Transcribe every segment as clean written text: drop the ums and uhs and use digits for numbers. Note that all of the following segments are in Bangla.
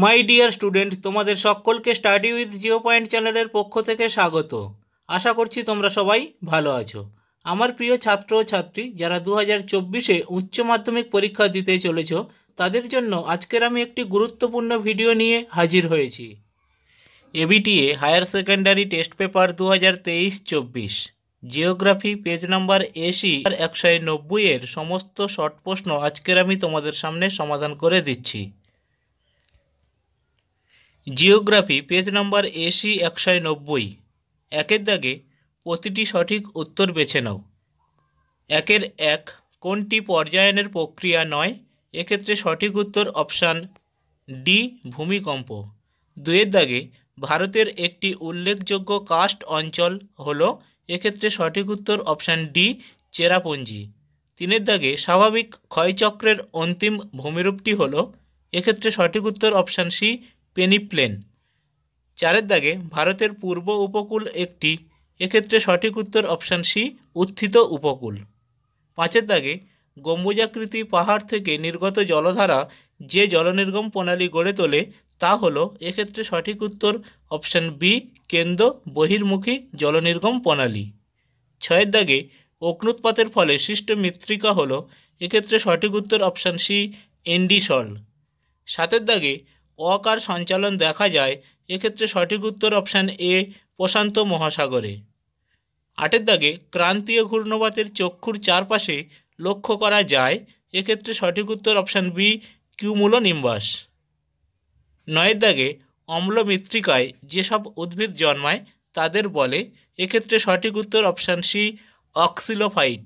মাই ডিয়ার স্টুডেন্ট, তোমাদের সকলকে স্টাডি উইথ জিরো পয়েন্ট চ্যানেলের পক্ষ থেকে স্বাগত। আশা করছি তোমরা সবাই ভালো আছো। আমার প্রিয় ছাত্র ও ছাত্রী যারা 2024-এ উচ্চ মাধ্যমিক পরীক্ষা দিতে চলেছ, তাদের জন্য আজকের আমি একটি গুরুত্বপূর্ণ ভিডিও নিয়ে হাজির হয়েছি। ABTA higher secondary test paper 2023-24 geography page number AC 190-এর সমস্ত শর্ট প্রশ্ন আজকের আমি তোমাদের সামনে সমাধান করে দিচ্ছি। জিওগ্রাফি পেজ নাম্বার AC 190, একের দাগে প্রতিটি সঠিক উত্তর বেছে নাও। 1 কোনটি পর্যায়নের প্রক্রিয়া নয়? এক্ষেত্রে সঠিক উত্তর অপশান ডি, ভূমিকম্প। 2 দাগে ভারতের একটি উল্লেখযোগ্য কাস্ট অঞ্চল হলো? এক্ষেত্রে সঠিক উত্তর অপশান ডি, চেরাপুঞ্জি। 3 দাগে স্বাভাবিক ক্ষয়চক্রের অন্তিম ভূমিরূপটি হলো? এক্ষেত্রে সঠিক উত্তর অপশান সি, পেনিপ্লেন। 4 দাগে ভারতের পূর্ব উপকূল একটি? এক্ষেত্রে সঠিক উত্তর অপশান সি, উত্থিত উপকূল। 5 দাগে গম্বুজাকৃতি পাহাড় থেকে নির্গত জলধারা যে জলনির্গম প্রণালী গড়ে তোলে তা হলো? এক্ষেত্রে সঠিক উত্তর অপশান বি, কেন্দ্র বহির্মুখী জলনির্গম প্রণালী। 6 দাগে অগ্নুৎপাতের ফলে সৃষ্ট মৃত্তিকা হলো? এক্ষেত্রে সঠিক উত্তর অপশান সি, এন্ডিসল। 7 দাগে অকার সঞ্চালন দেখা যায়? এক্ষেত্রে সঠিক উত্তর অপশান এ, প্রশান্ত মহাসাগরে। 8 দাগে ক্রান্তীয় ঘূর্ণবাতের চক্ষুর চারপাশে লক্ষ্য করা যায়? এক্ষেত্রে সঠিক উত্তর অপশান বি, কিউমুলোনিম্বাস। 9 দাগে অম্ল মৃত্তিকায় যেসব উদ্ভিদ জন্মায় তাদের বলে? এক্ষেত্রে সঠিক উত্তর অপশান সি, অক্সিলোফাইট।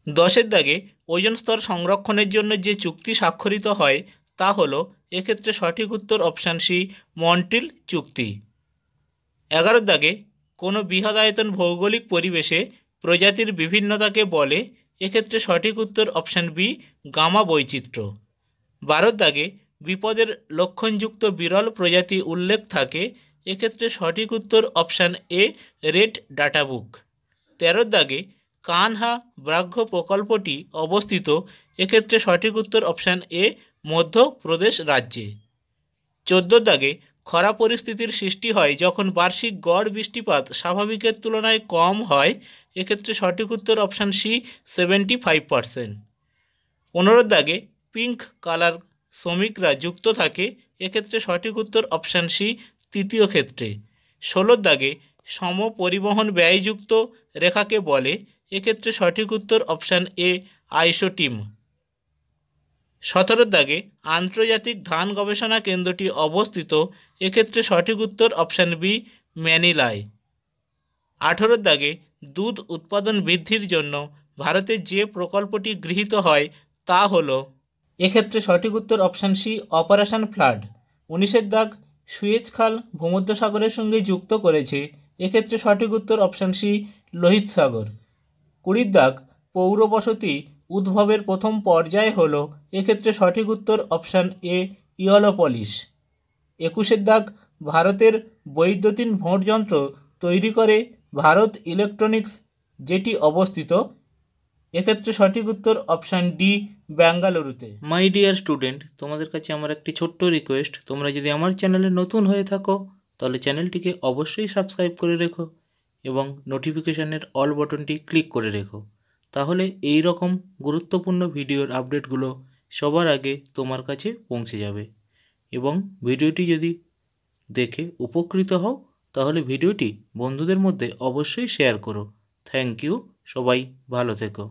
10 দাগে ওজোন স্তর সংরক্ষণের জন্য যে চুক্তি স্বাক্ষরিত হয় তা হলো? এক্ষেত্রে সঠিক উত্তর অপশান সি, মন্ট্রিল চুক্তি। 11 দাগে কোনো বৃহদায়তন ভৌগোলিক পরিবেশে প্রজাতির বিভিন্নতাকে বলে? এক্ষেত্রে সঠিক উত্তর অপশান বি, গামা বৈচিত্র্য। 12 দাগে বিপদের লক্ষণযুক্ত বিরল প্রজাতি উল্লেখ থাকে? এক্ষেত্রে সঠিক উত্তর option A, red data book. 13 দাগে কানহা ব্যাঘ্র প্রকল্পটি অবস্থিত? এক্ষেত্রে সঠিক উত্তর অপশান এ, মধ্যপ্রদেশ রাজ্যে। 14 দাগে খরা পরিস্থিতির সৃষ্টি হয় যখন বার্ষিক গড় বৃষ্টিপাত স্বাভাবিকের তুলনায় কম হয়? এক্ষেত্রে সঠিক উত্তর অপশান সি, 75%। 15 দাগে পিঙ্ক কালার শ্রমিকরা যুক্ত থাকে? এক্ষেত্রে সঠিক উত্তর অপশান সি, তৃতীয় ক্ষেত্রে। 16 দাগে সম পরিবহন ব্যয়যুক্ত রেখাকে বলে? এক্ষেত্রে সঠিক উত্তর অপশান এ, আইসোটিম। 17 দাগে আন্তর্জাতিক ধান গবেষণা কেন্দ্রটি অবস্থিত? এক্ষেত্রে সঠিক উত্তর অপশান বি, ম্যানিলায়। 18 দাগে দুধ উৎপাদন বৃদ্ধির জন্য ভারতে যে প্রকল্পটি গৃহীত হয় তা হলো? এক্ষেত্রে সঠিক উত্তর অপশান সি, অপারেশন ফ্লাড। 19 দাগ সুয়েজ খাল ভূমধ্যসাগরের সঙ্গে যুক্ত করেছে? এক্ষেত্রে সঠিক উত্তর অপশান সি, লোহিত সাগর। 20 দাগ পৌর বসতি উদ্ভবের প্রথম পর্যায় হলো? এক্ষেত্রে সঠিক উত্তর অপশান এ, ইয়োলোপলিস। 21 দাগ ভারতের বৈদ্যুতিন ভোট যন্ত্র তৈরি করে ভারত ইলেকট্রনিক্স যেটি অবস্থিত? এক্ষেত্রে সঠিক উত্তর অপশান ডি, বেঙ্গালুরুতে। মাই ডিয়ার স্টুডেন্ট, তোমাদের কাছে আমার একটি ছোট্ট রিকোয়েস্ট, তোমরা যদি আমার চ্যানেলে নতুন হয়ে থাকো তাহলে চ্যানেলটিকে অবশ্যই সাবস্ক্রাইব করে রেখো এবং নোটিফিকেশানের অল বাটনটি ক্লিক করে রেখো। তাহলে এই রকম গুরুত্বপূর্ণ ভিডিওর আপডেটগুলো সবার আগে তোমার কাছে পৌঁছে যাবে। এবং ভিডিওটি যদি দেখে উপকৃত হও তাহলে ভিডিওটি বন্ধুদের মধ্যে অবশ্যই শেয়ার করো। থ্যাংক ইউ, সবাই ভালো থেকো।